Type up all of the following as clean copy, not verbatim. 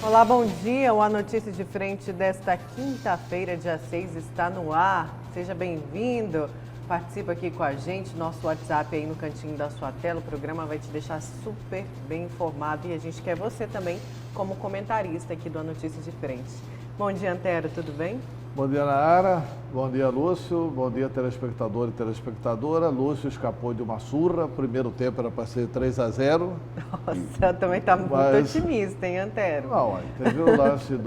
Olá, bom dia. O A Notícia de Frente desta quinta-feira, dia 6, está no ar. Seja bem-vindo. Participa aqui com a gente, nosso WhatsApp aí no cantinho da sua tela. O programa vai te deixar super bem informado e a gente quer você também como comentarista aqui do A Notícia de Frente. Bom dia, Antero, tudo bem? Bom dia, Nayara. Bom dia, Lúcio. Bom dia, telespectador e telespectadora. Lúcio escapou de uma surra. Primeiro tempo era para ser 3-0. Nossa, também está muito otimista, hein, Antero? Não, teve o lance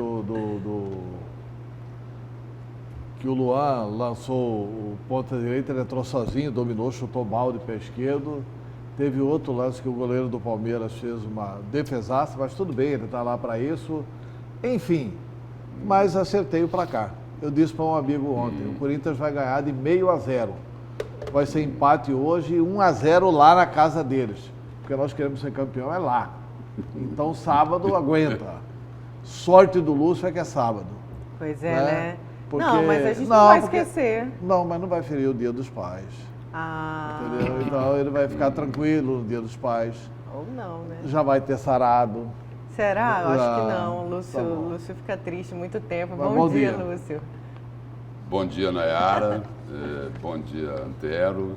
que o Luan lançou o ponta direita, ele entrou sozinho, dominou, chutou mal de pé esquerdo. Teve outro lance que o goleiro do Palmeiras fez uma defesaça, mas tudo bem, ele está lá para isso. Enfim, mas acertei o placar. Eu disse para um amigo ontem, o Corinthians vai ganhar de 0,5. Vai ser empate hoje e 1-0 lá na casa deles. Porque nós queremos ser campeão, é lá. Então sábado aguenta. Sorte do Lúcio é que é sábado. Pois é, né? Porque... Não, mas a gente não vai esquecer. Não, mas não vai ferir o Dia dos Pais. Entendeu? Então ele vai ficar tranquilo no Dia dos Pais. Ou não, né? Já vai ter sarado. Será? Eu acho que não. Lúcio fica triste muito tempo. Bom dia, Lúcio. Bom dia, Nayara. Bom dia, Antero.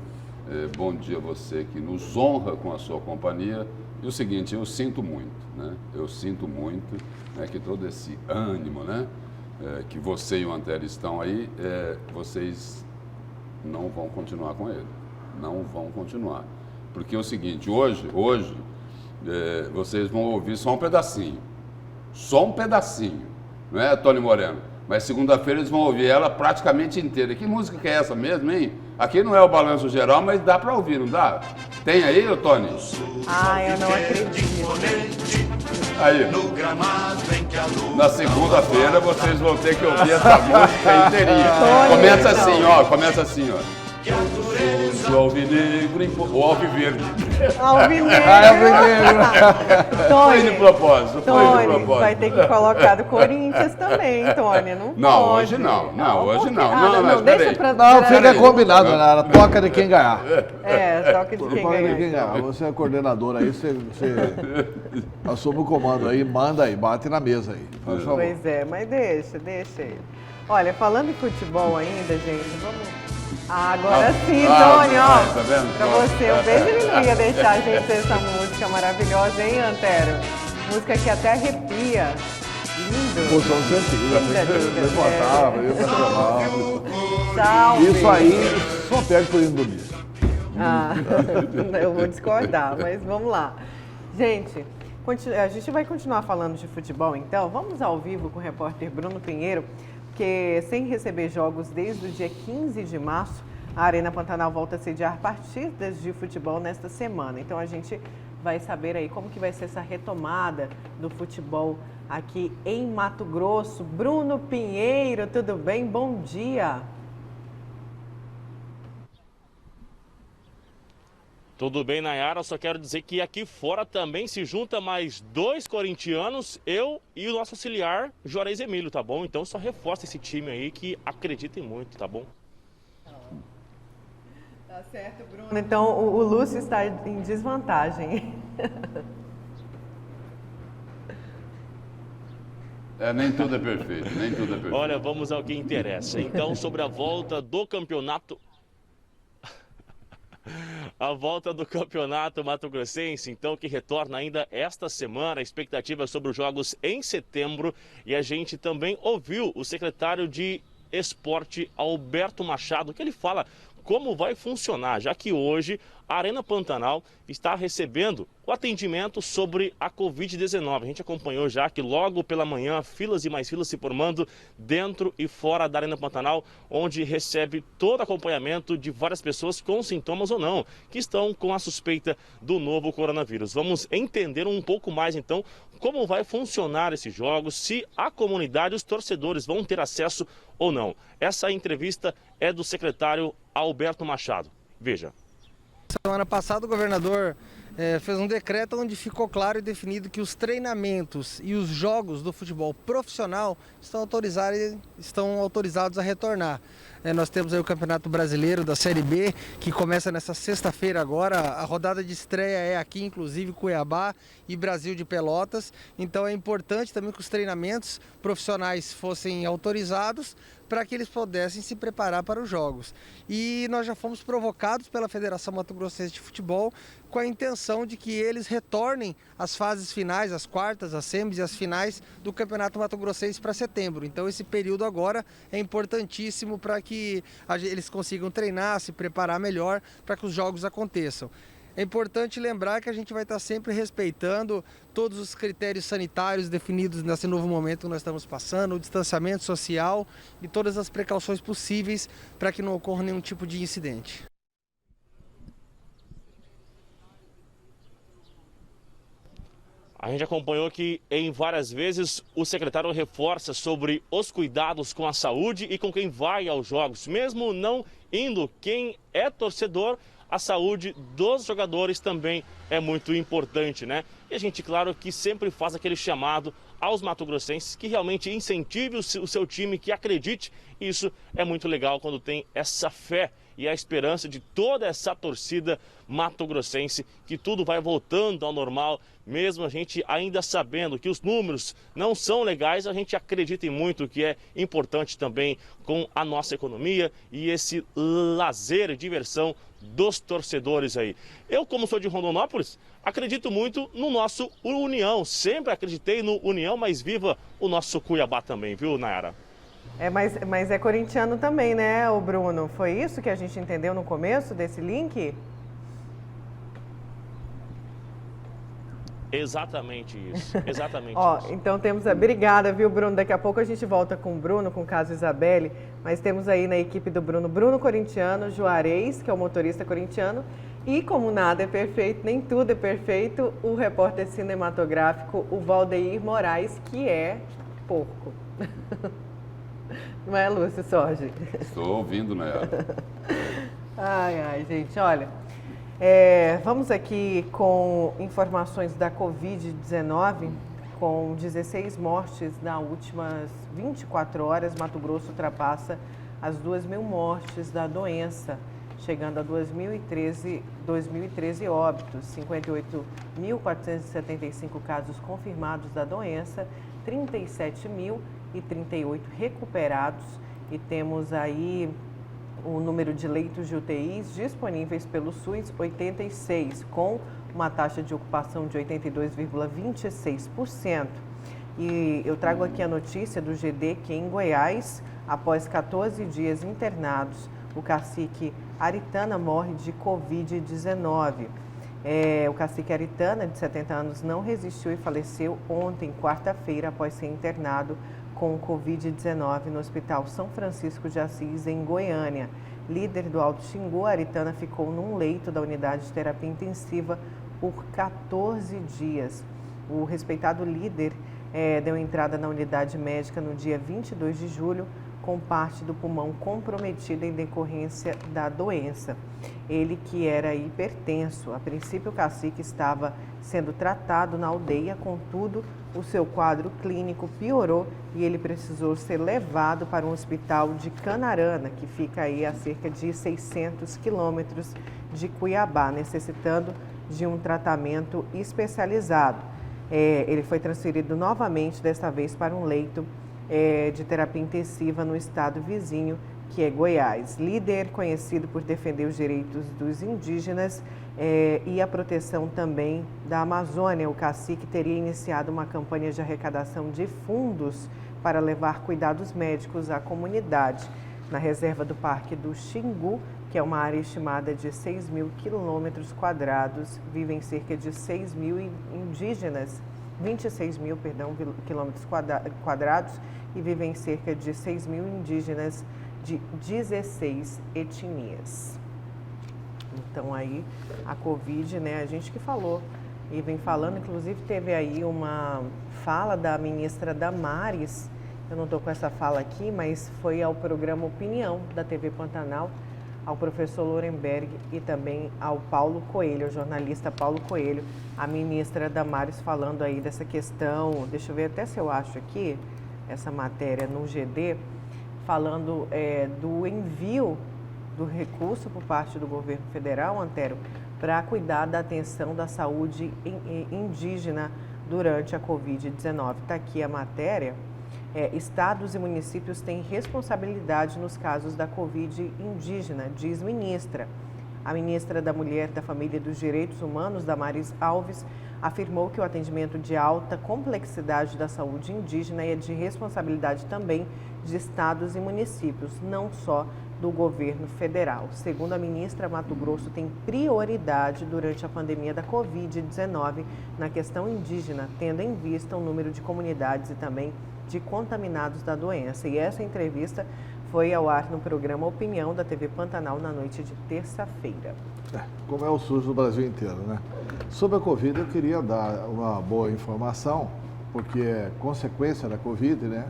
Bom dia você que nos honra com a sua companhia. E o seguinte, eu sinto muito, né? Eu sinto muito, né, que todo esse ânimo, né, que você e o Antero estão aí, vocês não vão continuar com ele. Não vão continuar. Porque é o seguinte, hoje vocês vão ouvir só um pedacinho. Só um pedacinho. Não é, Tony Moreno? Mas segunda-feira eles vão ouvir ela praticamente inteira. Que música que é essa mesmo, hein? Aqui não é o balanço geral, mas dá pra ouvir, não dá? Tem aí, Tony? Eu não acredito. Aí, na segunda-feira vocês vão ter que ouvir essa música inteirinha. Começa assim, ó. Começa assim, ó. O alvinegro, o alviverde. Alvinegro. Foi de propósito, Tony, vai ter que colocar do Corinthians também, Tony. Não, hoje não. Hoje não. Não, deixa pra... Não, fica combinado, Nara. Toca de quem ganhar. Toca de quem ganhar. Você é coordenador aí, você assume o comando aí, manda aí, bate na mesa aí. Pois é, mas deixa ele. Olha, falando em futebol ainda, gente, vamos... agora sim, Tony, ó, tá vendo? Pra você, um beijo, ele não ia deixar a gente ter essa música maravilhosa, hein, Antero? Música que até arrepia. Lindo. Poção sentido, Tchau. Isso aí só perde por indo dormir. Eu vou discordar, mas vamos lá. Gente, a gente vai continuar falando de futebol, então. Vamos ao vivo com o repórter Bruno Pinheiro, porque sem receber jogos desde o dia 15 de março, a Arena Pantanal volta a sediar partidas de futebol nesta semana. Então a gente vai saber aí como que vai ser essa retomada do futebol aqui em Mato Grosso. Bruno Pinheiro, tudo bem? Bom dia. Tudo bem, Nayara, só quero dizer que aqui fora também se junta mais 2 corintianos, eu e o nosso auxiliar, Juarez Emílio, tá bom? Então só reforça esse time aí que acreditem muito, tá bom? Tá certo, Bruno. Então o Lúcio está em desvantagem. Nem tudo é perfeito, Olha, vamos ao que interessa. Então, sobre a volta do campeonato... A volta do campeonato mato-grossense, então, que retorna ainda esta semana, a expectativa é sobre os jogos em setembro, e a gente também ouviu o secretário de Esporte, Alberto Machado, que ele fala como vai funcionar, já que hoje a Arena Pantanal está recebendo o atendimento sobre a Covid-19. A gente acompanhou já que logo pela manhã, filas e mais filas se formando dentro e fora da Arena Pantanal, onde recebe todo acompanhamento de várias pessoas com sintomas ou não, que estão com a suspeita do novo coronavírus. Vamos entender um pouco mais, então, como vai funcionar esses jogos, se a comunidade, os torcedores vão ter acesso ou não. Essa entrevista é do secretário Alberto Machado. Veja. Semana passada o governador fez um decreto onde ficou claro e definido que os treinamentos e os jogos do futebol profissional estão autorizados a retornar. Nós temos aí o Campeonato Brasileiro da Série B, que começa nessa sexta-feira agora. A rodada de estreia é aqui, inclusive Cuiabá e Brasil de Pelotas. Então é importante também que os treinamentos profissionais fossem autorizados para que eles pudessem se preparar para os jogos. E nós já fomos provocados pela Federação Mato Grossense de Futebol com a intenção de que eles retornem às fases finais, as quartas, as semis e as finais do Campeonato Mato Grossense para setembro. Então esse período agora é importantíssimo para que eles consigam treinar, se preparar melhor para que os jogos aconteçam. É importante lembrar que a gente vai estar sempre respeitando todos os critérios sanitários definidos nesse novo momento que nós estamos passando, o distanciamento social e todas as precauções possíveis para que não ocorra nenhum tipo de incidente. A gente acompanhou que em várias vezes o secretário reforça sobre os cuidados com a saúde e com quem vai aos jogos. Mesmo não indo quem é torcedor, a saúde dos jogadores também é muito importante, né? E a gente, claro, que sempre faz aquele chamado aos mato-grossenses que realmente incentive o seu time, que acredite. Isso é muito legal quando tem essa fé e a esperança de toda essa torcida mato-grossense que tudo vai voltando ao normal, mesmo a gente ainda sabendo que os números não são legais, a gente acredita em muito que é importante também com a nossa economia e esse lazer e diversão dos torcedores aí. Eu, como sou de Rondonópolis, acredito muito no nosso União, sempre acreditei no União, mas viva o nosso Cuiabá também, viu, Nayara? Mas é corintiano também, né, o Bruno? Foi isso que a gente entendeu no começo desse link? Exatamente isso, exatamente isso. Então temos obrigada, viu, Bruno? Daqui a pouco a gente volta com o Bruno, com o caso Isabelle, mas temos aí na equipe do Bruno corintiano, Juarez, que é o motorista corintiano, e como nada é perfeito, nem tudo é perfeito, o repórter cinematográfico, o Valdeir Moraes, que é porco. Não é, Lúcio Sorge? Estou ouvindo, Nayara. Ai, gente, olha... vamos aqui com informações da Covid-19, com 16 mortes nas últimas 24 horas. Mato Grosso ultrapassa as 2.000 mortes da doença, chegando a 2.013 óbitos, 58.475 casos confirmados da doença, 37.038 recuperados e temos aí o número de leitos de UTIs disponíveis pelo SUS, 86, com uma taxa de ocupação de 82,26%. E eu trago aqui a notícia do GD que em Goiás, após 14 dias internados, o cacique Aritana morre de Covid-19. O cacique Aritana, de 70 anos, não resistiu e faleceu ontem, quarta-feira, após ser internado com Covid-19 no Hospital São Francisco de Assis, em Goiânia. Líder do Alto Xingu, Aritana ficou num leito da unidade de terapia intensiva por 14 dias. O respeitado líder deu entrada na unidade médica no dia 22 de julho, com parte do pulmão comprometida em decorrência da doença. Ele que era hipertenso. A princípio, o cacique estava sendo tratado na aldeia, contudo, o seu quadro clínico piorou e ele precisou ser levado para um hospital de Canarana, que fica aí a cerca de 600 quilômetros de Cuiabá, necessitando de um tratamento especializado. Ele foi transferido novamente, desta vez para um leito de terapia intensiva no estado vizinho, que é Goiás. Líder conhecido por defender os direitos dos indígenas e a proteção também da Amazônia, o cacique teria iniciado uma campanha de arrecadação de fundos para levar cuidados médicos à comunidade. Na reserva do Parque do Xingu, que é uma área estimada de 6.000 quilômetros quadrados, vivem cerca de 6.000 indígenas, 26.000, quilômetros quadrados, e vivem cerca de 6.000 indígenas de 16 etnias. Então aí a Covid, né, a gente que falou e vem falando, inclusive teve aí uma fala da ministra Damares, eu não estou com essa fala aqui, mas foi ao programa Opinião da TV Pantanal, ao professor Lorenberg e também ao Paulo Coelho, o jornalista Paulo Coelho, a ministra Damares, falando aí dessa questão. Deixa eu ver até se eu acho aqui essa matéria no GD, falando do envio do recurso por parte do governo federal, Antero, para cuidar da atenção da saúde indígena durante a Covid-19. Está aqui a matéria. Estados e municípios têm responsabilidade nos casos da Covid indígena, diz ministra. A ministra da Mulher, da Família e dos Direitos Humanos, Damares Alves, afirmou que o atendimento de alta complexidade da saúde indígena é de responsabilidade também de estados e municípios, não só do governo federal. Segundo a ministra, Mato Grosso tem prioridade durante a pandemia da Covid-19 na questão indígena, tendo em vista o número de comunidades e também de contaminados da doença. E essa entrevista foi ao ar no programa Opinião da TV Pantanal na noite de terça-feira. Como é o SUS do Brasil inteiro, né? Sobre a Covid, eu queria dar uma boa informação, porque é consequência da Covid, né?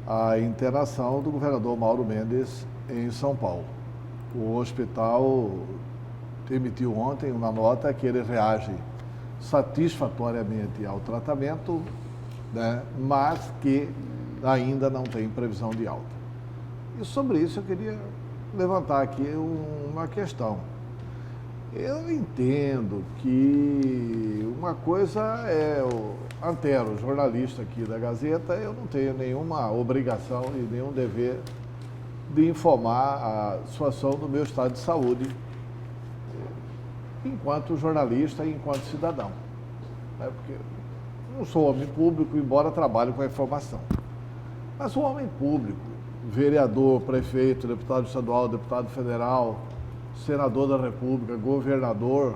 A internação do governador Mauro Mendes em São Paulo. O hospital emitiu ontem uma nota que ele reage satisfatoriamente ao tratamento, né? Mas que ainda não tem previsão de alta. E sobre isso eu queria levantar aqui uma questão. Eu entendo que uma coisa é o Antero, jornalista aqui da Gazeta, eu não tenho nenhuma obrigação e nenhum dever de informar a situação do meu estado de saúde enquanto jornalista e enquanto cidadão. Né? Porque não sou homem público, embora trabalhe com a informação. Mas o homem público, vereador, prefeito, deputado estadual, deputado federal, senador da República, governador,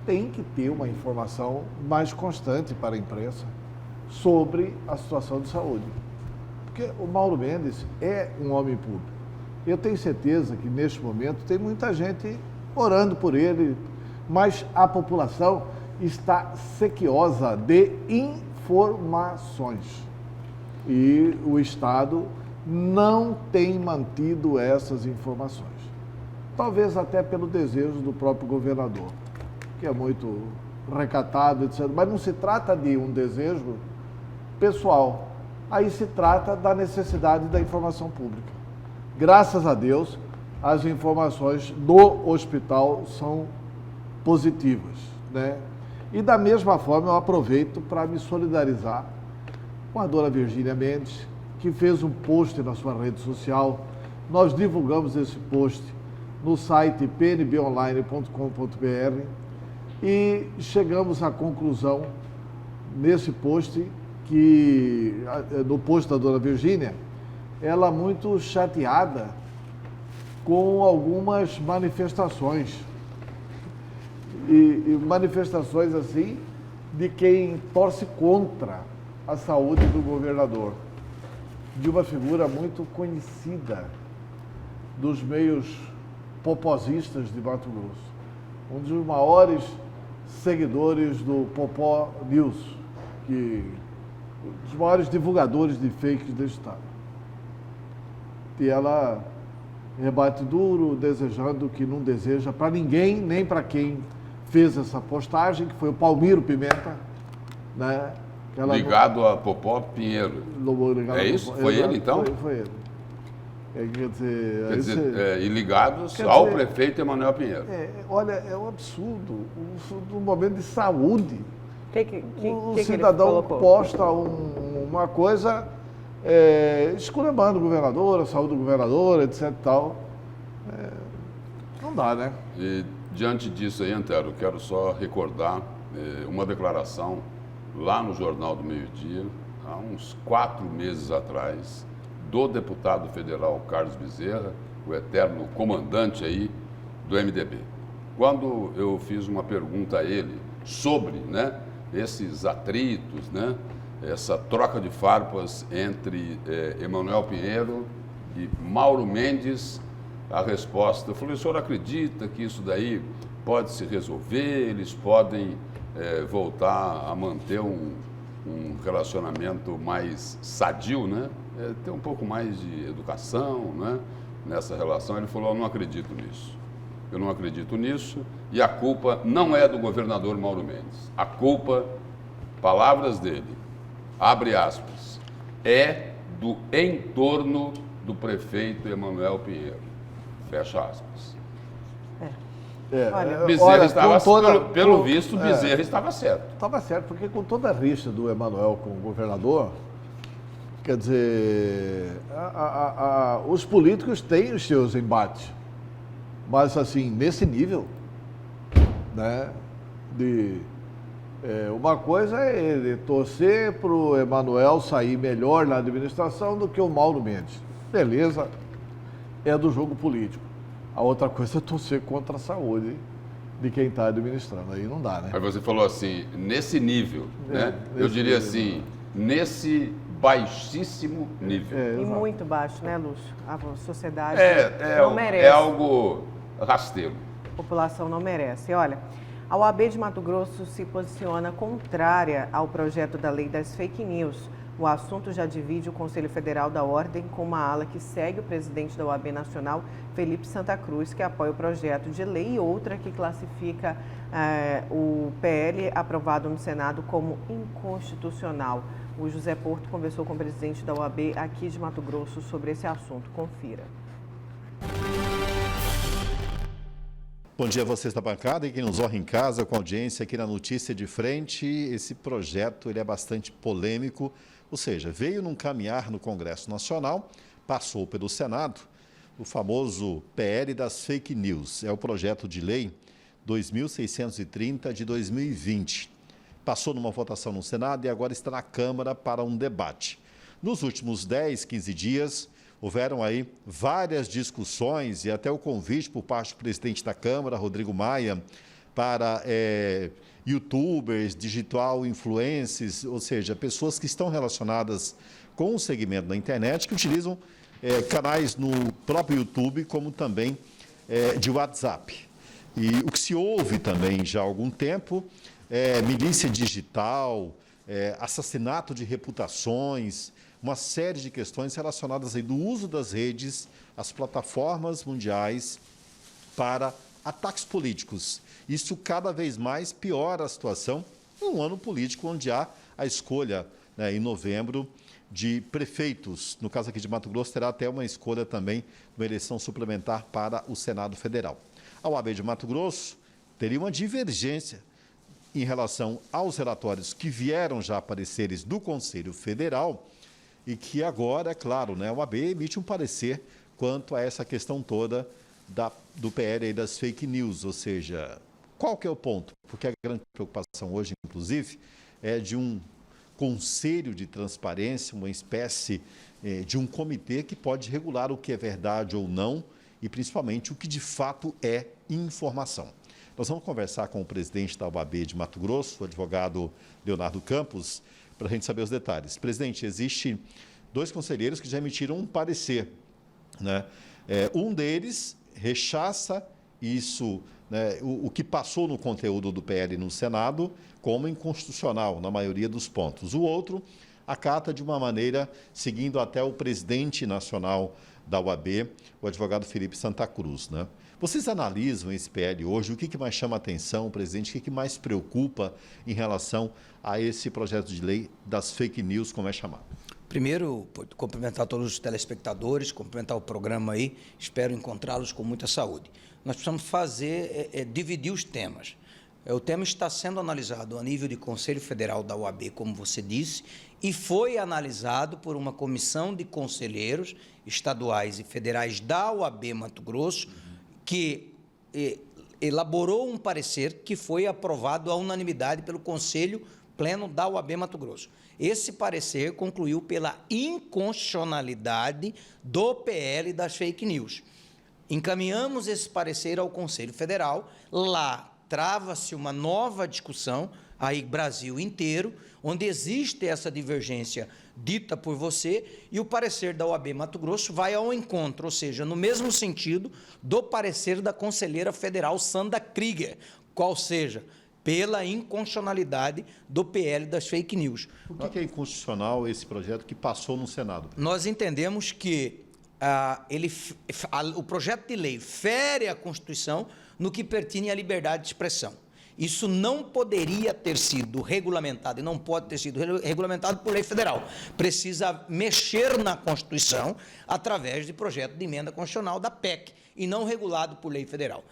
tem que ter uma informação mais constante para a imprensa sobre a situação de saúde. Porque o Mauro Mendes é um homem público. Eu tenho certeza que, neste momento, tem muita gente orando por ele, mas a população está sequiosa de informações. E o Estado não tem mantido essas informações. Talvez até pelo desejo do próprio governador, que é muito recatado, etc. Mas não se trata de um desejo pessoal. Aí se trata da necessidade da informação pública. Graças a Deus, as informações do hospital são positivas, né? E da mesma forma eu aproveito para me solidarizar com a dona Virgínia Mendes, que fez um post na sua rede social. Nós divulgamos esse post no site pnbonline.com.br e chegamos à conclusão nesse post que, no post da dona Virgínia, ela muito chateada com algumas manifestações e manifestações assim de quem torce contra a saúde do governador, de uma figura muito conhecida dos meios popozistas de Mato Grosso, um dos maiores seguidores do Popó News, dos maiores divulgadores de fakes do Estado. E ela rebate duro, desejando que não deseja para ninguém, nem para quem fez essa postagem, que foi o Palmiro Pimenta, né? Ligado a Popó Pinheiro. É isso? Foi ele, então? Foi ele. Quer dizer, e ligados ao prefeito Emanuel Pinheiro. Olha, é um absurdo. No momento de saúde, o que cidadão posta uma coisa esculhambando o governador, a saúde do governador, etc. Tal. Não dá, né? E diante disso aí, Antero, eu quero só recordar uma declaração lá no Jornal do Meio-Dia, há uns 4 meses atrás, do deputado federal Carlos Bezerra, o eterno comandante aí do MDB. Quando eu fiz uma pergunta a ele sobre, né, esses atritos, né, essa troca de farpas entre Emanuel Pinheiro e Mauro Mendes, a resposta, eu falei, o senhor acredita que isso daí pode se resolver, eles podem voltar a manter um relacionamento mais sadio, né? Ter um pouco mais de educação, né? nessa relação, ele falou: eu não acredito nisso. Eu não acredito nisso e a culpa não é do governador Mauro Mendes. A culpa, palavras dele, abre aspas, é do entorno do prefeito Emanuel Pinheiro. Fecha aspas. Bezerra estava, pelo visto, Bezerra estava certo. Estava certo, porque com toda a rixa do Emanuel com o governador, quer dizer, os políticos têm os seus embates, mas assim, nesse nível, né, uma coisa é ele torcer para o Emanuel sair melhor na administração do que o Mauro Mendes. Beleza, é do jogo político. A outra coisa é torcer contra a saúde de quem está administrando. Aí não dá, né? Aí você falou assim, nesse nível, né? Eu diria assim, nesse baixíssimo nível. E muito baixo, né, Lúcio? A sociedade não merece. É algo rasteiro. A população não merece. Olha, a OAB de Mato Grosso se posiciona contrária ao projeto da lei das fake news. O assunto já divide o Conselho Federal da Ordem com uma ala que segue o presidente da OAB Nacional, Felipe Santa Cruz, que apoia o projeto de lei, e outra que classifica o PL aprovado no Senado como inconstitucional. O José Porto conversou com o presidente da OAB aqui de Mato Grosso sobre esse assunto. Confira. Bom dia a vocês da bancada e quem nos honra em casa com a audiência aqui na Notícia de Frente. Esse projeto ele é bastante polêmico, ou seja, veio num caminhar no Congresso Nacional, passou pelo Senado, o famoso PL das fake news. É o projeto de lei 2630 de 2020. Passou numa votação no Senado e agora está na Câmara para um debate. Nos últimos 10, 15 dias, houveram aí várias discussões e até o convite por parte do presidente da Câmara, Rodrigo Maia, para youtubers, digital influencers, ou seja, pessoas que estão relacionadas com o segmento da internet, que utilizam canais no próprio YouTube, como também de WhatsApp. E o que se ouve também já há algum tempo é milícia digital, assassinato de reputações, uma série de questões relacionadas aí do uso das redes, as plataformas mundiais para ataques políticos. Isso cada vez mais piora a situação num ano político onde há a escolha, em novembro, de prefeitos. No caso aqui de Mato Grosso, terá até uma escolha também, uma eleição suplementar para o Senado Federal. A OAB de Mato Grosso teria uma divergência em relação aos relatórios que vieram já pareceres do Conselho Federal e que agora, é claro, a OAB emite um parecer quanto a essa questão toda do PL e das fake news, ou seja, qual que é o ponto? Porque a grande preocupação hoje, inclusive, é de um conselho de transparência, uma espécie de um comitê que pode regular o que é verdade ou não e, principalmente, o que de fato é informação. Nós vamos conversar com o presidente da OAB de Mato Grosso, o advogado Leonardo Campos, para a gente saber os detalhes. Presidente, existe 2 conselheiros que já emitiram um parecer, um deles rechaça isso, o que passou no conteúdo do PL no Senado como inconstitucional, na maioria dos pontos. O outro acata de uma maneira, seguindo até o presidente nacional da OAB, o advogado Felipe Santa Cruz. Vocês analisam esse PL hoje, o que mais chama a atenção, presidente, o que mais preocupa em relação a esse projeto de lei das fake news, como é chamado? Primeiro, cumprimentar todos os telespectadores, cumprimentar o programa aí, espero encontrá-los com muita saúde. Nós precisamos dividir os temas. O tema está sendo analisado a nível de Conselho Federal da OAB, como você disse, e foi analisado por uma comissão de conselheiros estaduais e federais da OAB Mato Grosso, que elaborou um parecer que foi aprovado à unanimidade pelo Conselho Pleno da OAB Mato Grosso. Esse parecer concluiu pela inconstitucionalidade do PL das fake news. Encaminhamos esse parecer ao Conselho Federal, lá trava-se uma nova discussão, aí Brasil inteiro, onde existe essa divergência dita por você, e o parecer da OAB Mato Grosso vai ao encontro, ou seja, no mesmo sentido do parecer da conselheira federal Sandra Krieger, qual seja, pela inconstitucionalidade do PL das fake news. Por que é inconstitucional esse projeto que passou no Senado? Nós entendemos que o projeto de lei fere a Constituição no que pertine à liberdade de expressão. Isso não poderia ter sido regulamentado e não pode ter sido regulamentado por lei federal. Precisa mexer na Constituição através de projeto de emenda constitucional da PEC e não regulado por lei federal.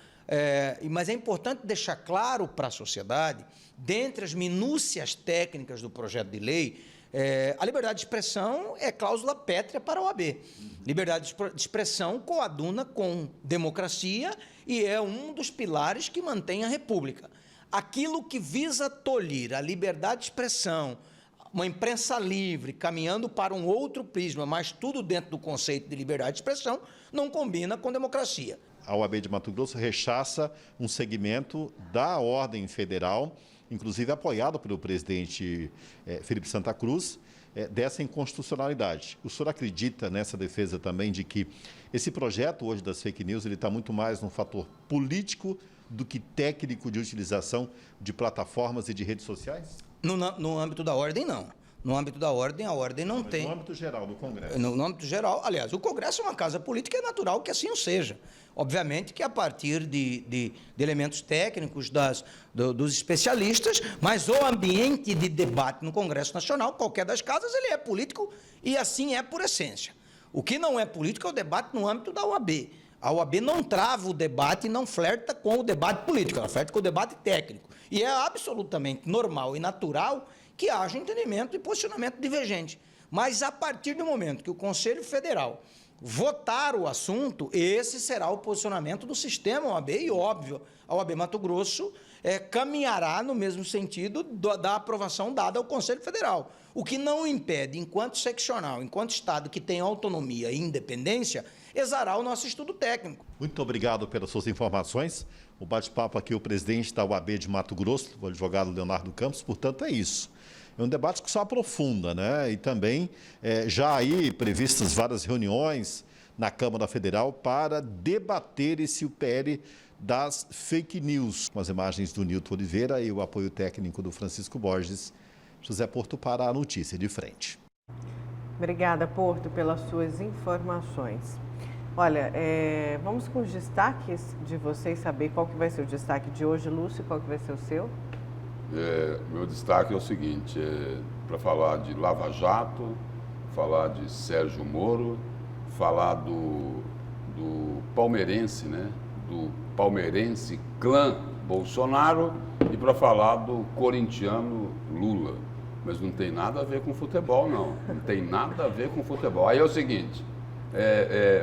Mas é importante deixar claro para a sociedade, dentre as minúcias técnicas do projeto de lei, a liberdade de expressão é cláusula pétrea para a OAB. Liberdade de expressão coaduna com democracia e é um dos pilares que mantém a República. Aquilo que visa tolir a liberdade de expressão, uma imprensa livre, caminhando para um outro prisma, mas tudo dentro do conceito de liberdade de expressão, não combina com democracia. A OAB de Mato Grosso rechaça um segmento da ordem federal, inclusive apoiado pelo presidente Felipe Santa Cruz, dessa inconstitucionalidade. O senhor acredita nessa defesa também de que esse projeto hoje das fake news ele está muito mais num fator político do que técnico de utilização de plataformas e de redes sociais? No âmbito da ordem, não. No âmbito da ordem, a ordem não tem... No âmbito geral do Congresso? No âmbito geral, aliás, o Congresso é uma casa política, é natural que assim o seja. Obviamente que a partir de elementos técnicos dos especialistas, mas o ambiente de debate no Congresso Nacional, qualquer das casas, ele é político e assim é por essência. O que não é político é o debate no âmbito da OAB. A OAB não trava o debate e não flerta com o debate político, ela flerta com o debate técnico. E é absolutamente normal e natural que haja entendimento e posicionamento divergente. Mas a partir do momento que o Conselho Federal votar o assunto, esse será o posicionamento do sistema OAB e, óbvio, a OAB Mato Grosso caminhará no mesmo sentido da aprovação dada ao Conselho Federal. O que não impede, enquanto seccional, enquanto Estado que tem autonomia e independência, exarar o nosso estudo técnico. Muito obrigado pelas suas informações. O bate-papo aqui, o presidente da OAB de Mato Grosso, o advogado Leonardo Campos, portanto, é isso. É um debate que só aprofunda, né? E também já aí previstas várias reuniões na Câmara Federal para debater esse UPL das fake news. Com as imagens do Nilton Oliveira e o apoio técnico do Francisco Borges, José Porto para a Notícia de Frente. Obrigada, Porto, pelas suas informações. Olha, vamos com os destaques de vocês, saber qual que vai ser o destaque de hoje, Lúcio, qual que vai ser o seu? Meu destaque é o seguinte, para falar de Lava Jato, falar de Sérgio Moro, falar do palmeirense, né? Do palmeirense clã Bolsonaro e para falar do corintiano Lula. Mas não tem nada a ver com futebol, não. Não tem nada a ver com futebol. Aí é o seguinte,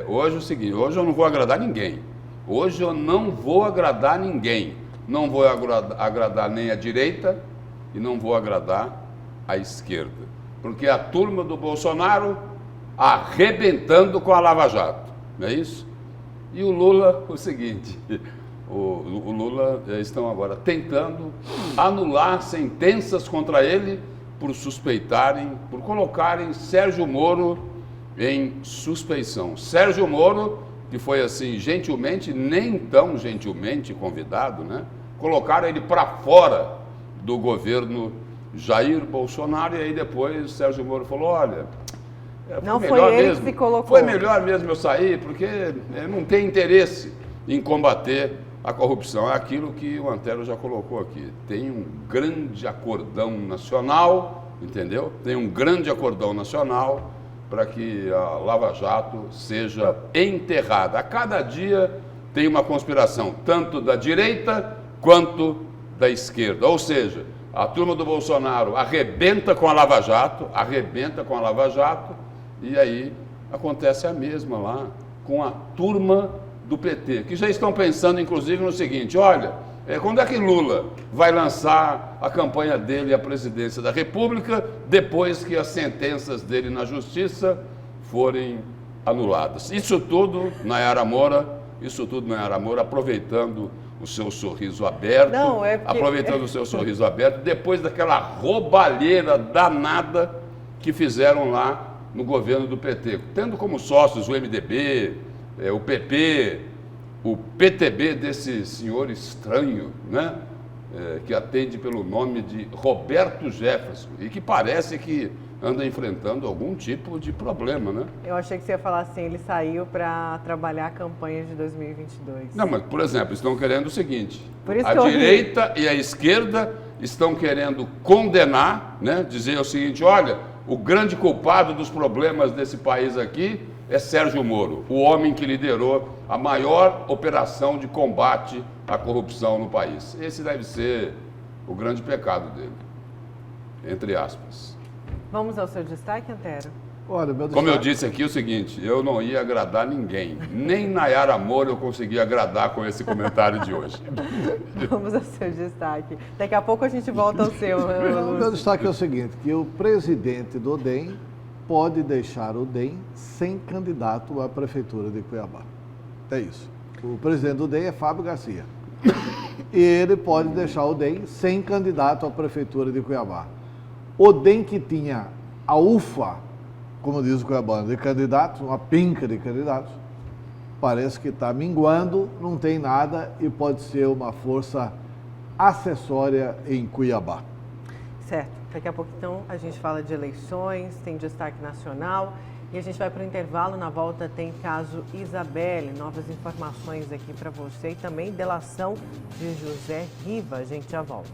hoje eu não vou agradar ninguém. Hoje eu não vou agradar ninguém. Não vou agradar nem a direita e não vou agradar a esquerda. Porque a turma do Bolsonaro arrebentando com a Lava Jato, não é isso? E o Lula, o seguinte, o Lula estão agora tentando anular sentenças contra ele por colocarem Sérgio Moro em suspeição. Sérgio Moro, que foi assim, gentilmente, nem tão gentilmente convidado, né? Colocaram ele para fora do governo Jair Bolsonaro e aí depois Sérgio Moro falou, olha, não foi ele mesmo, que se colocou. Foi melhor mesmo eu sair, porque não tem interesse em combater a corrupção. É aquilo que o Antero já colocou aqui. Tem um grande acordão nacional, entendeu? Tem um grande acordão nacional para que a Lava Jato seja enterrada. A cada dia tem uma conspiração, tanto da direita quanto da esquerda. Ou seja, a turma do Bolsonaro arrebenta com a Lava Jato, e aí acontece a mesma lá com a turma do PT, que já estão pensando, inclusive, no seguinte, olha, quando é que Lula vai lançar a campanha dele à presidência da República, depois que as sentenças dele na Justiça forem anuladas? Isso tudo, Nayara Moura, aproveitando o seu sorriso aberto, depois daquela roubalheira danada que fizeram lá no governo do PT, tendo como sócios o MDB, o PP, o PTB desse senhor estranho, né? Que atende pelo nome de Roberto Jefferson, e que parece que anda enfrentando algum tipo de problema, né? Eu achei que você ia falar assim, ele saiu para trabalhar a campanha de 2022. Não, mas, por exemplo, estão querendo o seguinte, Por isso a que eu ri. direita e a esquerda estão querendo condenar, né? Dizer o seguinte, olha, o grande culpado dos problemas desse país aqui é Sérgio Moro, o homem que liderou a maior operação de combate à corrupção no país. Esse deve ser o grande pecado dele, entre aspas. Vamos ao seu destaque, Antero? Olha, meu Como eu destaque- disse aqui, é o seguinte, eu não ia agradar ninguém, nem Nayara Moura eu consegui agradar com esse comentário de hoje. Vamos ao seu destaque. Daqui a pouco a gente volta ao seu, O meu Lúcio. destaque é o seguinte, que o presidente do DEM pode deixar o DEM sem candidato à Prefeitura de Cuiabá. É isso. O presidente do DEM é Fábio Garcia. E ele pode deixar o DEM sem candidato à Prefeitura de Cuiabá. O DEM que tinha a UFA, como diz o Cuiabano, de candidatos, uma pinca de candidatos, parece que está minguando, não tem nada e pode ser uma força acessória em Cuiabá. Certo. Daqui a pouco, então, a gente fala de eleições, tem destaque nacional e a gente vai para o intervalo. Na volta tem caso Isabelle, novas informações aqui para você e também delação de José Riva. A gente já volta.